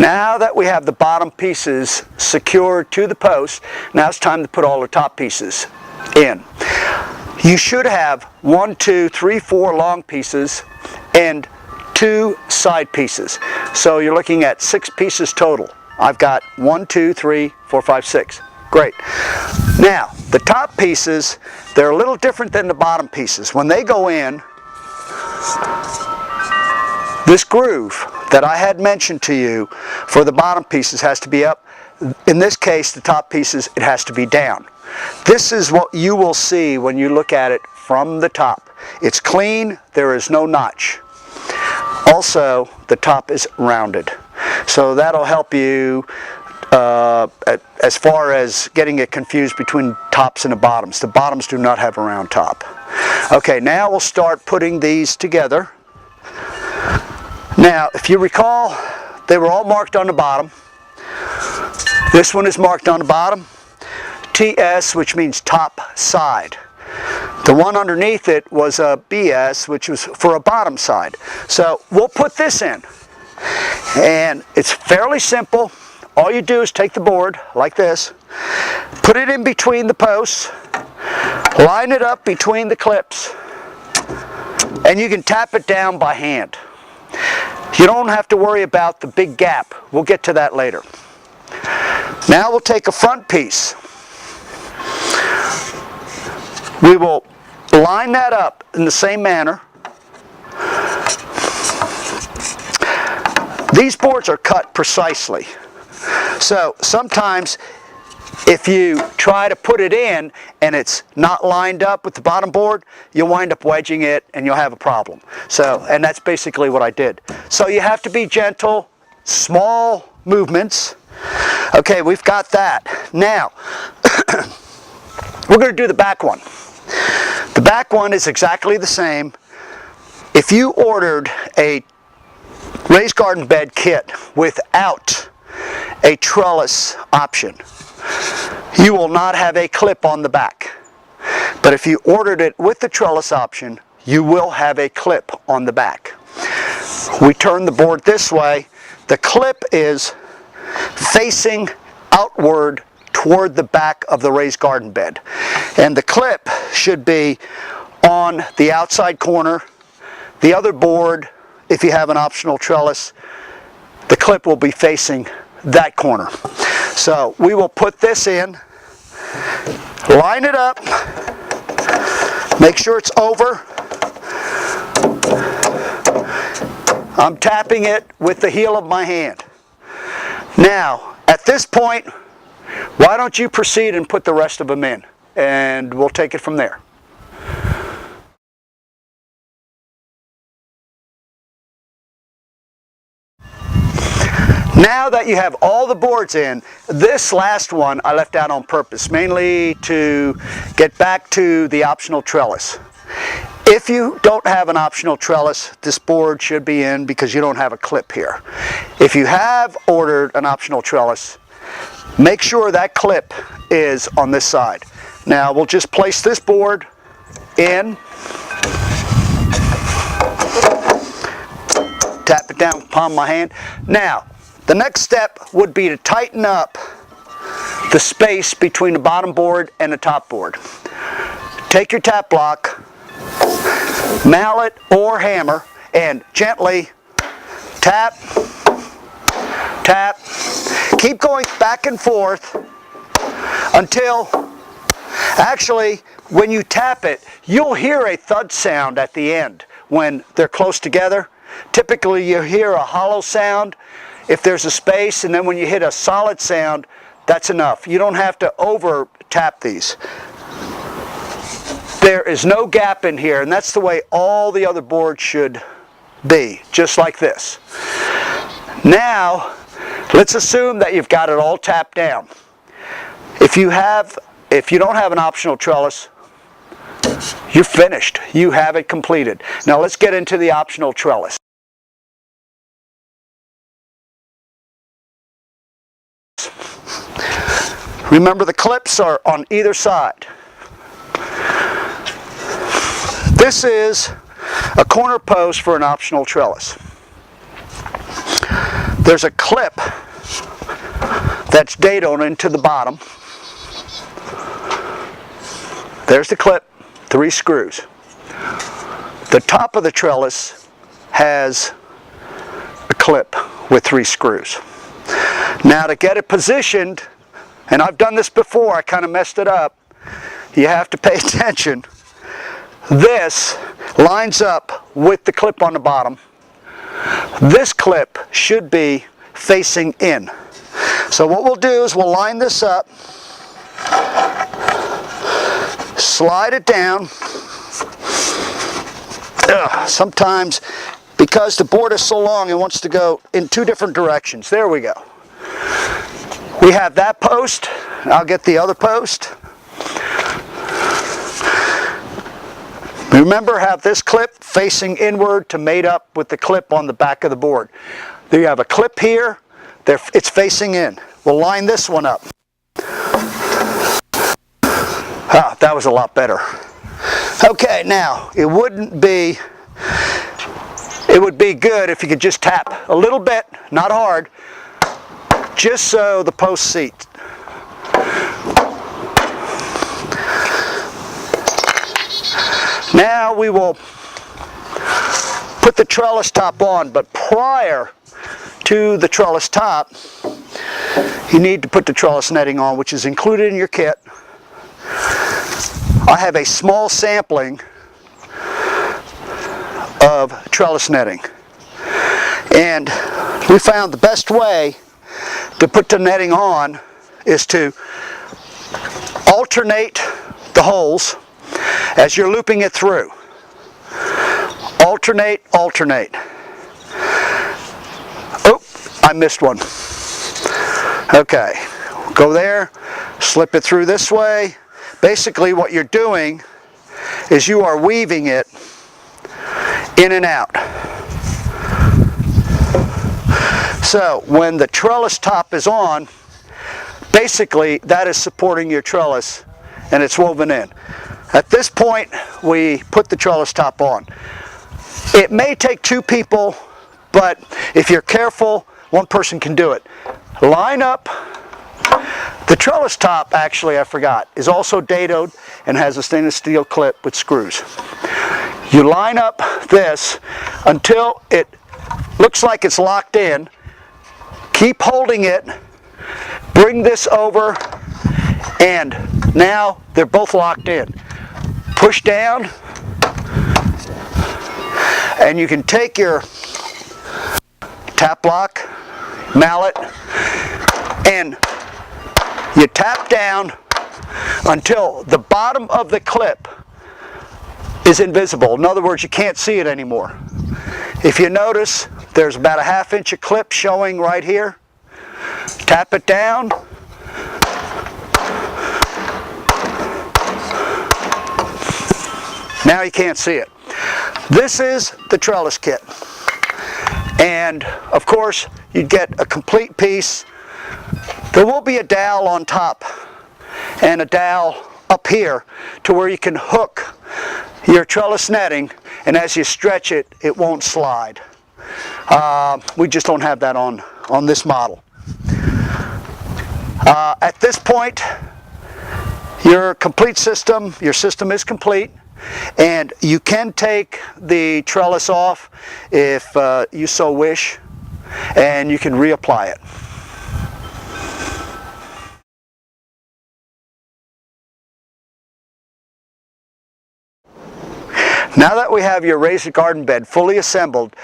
Now that we have the bottom pieces secured to the post, now it's time to put all the top pieces in. You should have 1, 2, 3, 4 long pieces and 2 side pieces. So you're looking at 6 pieces total. I've got 1, 2, 3, 4, 5, 6. Great. Now, the top pieces, they're a little different than the bottom pieces. When they go in, this groove that I had mentioned to you for the bottom pieces has to be up. In this case, the top pieces, it has to be down. This is what you will see when you look at it from the top. It's clean, there is no notch. Also, the top is rounded. So that'll help you as far as getting it confused between tops and the bottoms. The bottoms do not have a round top. Okay, now we'll start putting these together. Now, if you recall, they were all marked on the bottom. This one is marked on the bottom, TS, which means top side. The one underneath it was a BS, which was for a bottom side. So we'll put this in. And it's fairly simple. All you do is take the board like this, put it in between the posts, line it up between the clips, and you can tap it down by hand. You don't have to worry about the big gap. We'll get to that later. Now we'll take a front piece. We will line that up in the same manner. These boards are cut precisely. So sometimes if you try to put it in and it's not lined up with the bottom board, you'll wind up wedging it and you'll have a problem. So, and that's basically what I did. So you have to be gentle, small movements. Okay, we've got that. Now, we're going to do the back one. The back one is exactly the same. If you ordered a raised garden bed kit without a trellis option, you will not have a clip on the back. But if you ordered it with the trellis option, you will have a clip on the back. We turn the board this way. The clip is facing outward toward the back of the raised garden bed. And the clip should be on the outside corner. The other board, if you have an optional trellis, the clip will be facing that corner. So we will put this in, line it up, make sure it's over. I'm tapping it with the heel of my hand. Now, at this point, why don't you proceed and put the rest of them in, and we'll take it from there. Now that you have all the boards in, this last one I left out on purpose, mainly to get back to the optional trellis. If you don't have an optional trellis, this board should be in because you don't have a clip here. If you have ordered an optional trellis, make sure that clip is on this side. Now we'll just place this board in, tap it down with the palm of my hand. Now, the next step would be to tighten up the space between the bottom board and the top board. Take your tap block, mallet or hammer, and gently tap, tap. Keep going back and forth until, actually, when you tap it, you'll hear a thud sound at the end when they're close together. Typically, you hear a hollow sound if there's a space, and then when you hit a solid sound, that's enough. You don't have to over tap these. There is no gap in here, and that's the way all the other boards should be, just like this. Now, let's assume that you've got it all tapped down. If you don't have an optional trellis, you're finished. You have it completed. Now let's get into the optional trellis. Remember, the clips are on either side. This is a corner post for an optional trellis. The there's a clip that's dadoed into the bottom. There's the clip, 3 screws. The top of the trellis has a clip with 3 screws. Now to get it positioned, and I've done this before, I kind of messed it up, you have to pay attention. This lines up with the clip on the bottom. This clip should be facing in. So what we'll do is we'll line this up, slide it down. Sometimes, because the board is so long, it wants to go in 2 different directions. There we go. We have that post. I'll get the other post. Remember, have this clip facing inward to mate up with the clip on the back of the board. There you have a clip here. It's facing in. We'll line this one up. Ah, that was a lot better. Okay, now it would be good if you could just tap a little bit, not hard, just so the post seat. Now we will put the trellis top on, but prior to the trellis top, you need to put the trellis netting on, which is included in your kit. I have a small sampling of trellis netting, and we found the best way to put the netting on is to alternate the holes as you're looping it through. Alternate, alternate. Oh, I missed one. Okay, go there, slip it through this way. Basically what you're doing is you are weaving it in and out. So when the trellis top is on, basically that is supporting your trellis and it's woven in. At this point, we put the trellis top on. It may take 2 people, but if you're careful, 1 person can do it. Line up. The trellis top, actually, I forgot, is also dadoed and has a stainless steel clip with screws. You line up this until it looks like it's locked in. Keep holding it. Bring this over, and now they're both locked in. Push down, and you can take your tap lock, mallet, and you tap down until the bottom of the clip is invisible. In other words, you can't see it anymore. If you notice, there's about a 1/2 inch of clip showing right here. Tap it down. Now you can't see it. This is the trellis kit. And of course, you'd get a complete piece. There will be a dowel on top and a dowel up here to where you can hook your trellis netting, and as you stretch it, it won't slide. We just don't have that on this model. At this point, your system is complete, and you can take the trellis off if you so wish, and you can reapply it. Now that we have your raised garden bed fully assembled,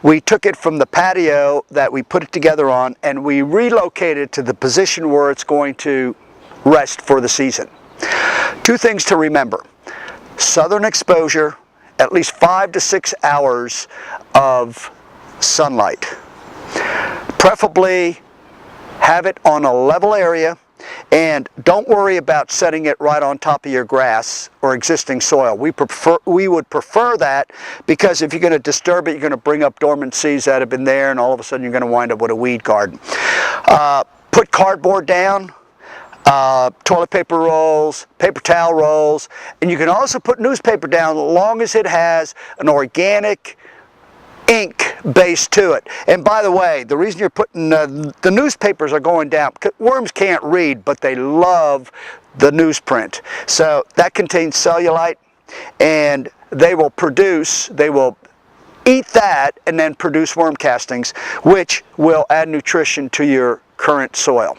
we took it from the patio that we put it together on, and we relocated to the position where it's going to rest for the season. 2 things to remember. Southern exposure, at least 5 to 6 hours of sunlight. Preferably have it on a level area, and don't worry about setting it right on top of your grass or existing soil. We would prefer that, because if you're going to disturb it, you're going to bring up dormant seeds that have been there, and all of a sudden you're going to wind up with a weed garden. Put cardboard down, toilet paper rolls, paper towel rolls, and you can also put newspaper down as long as it has an organic ink base to it. And by the way, the reason you're putting, the newspapers are going down, worms can't read, but they love the newsprint. So that contains cellulite, and they will eat that and then produce worm castings, which will add nutrition to your current soil.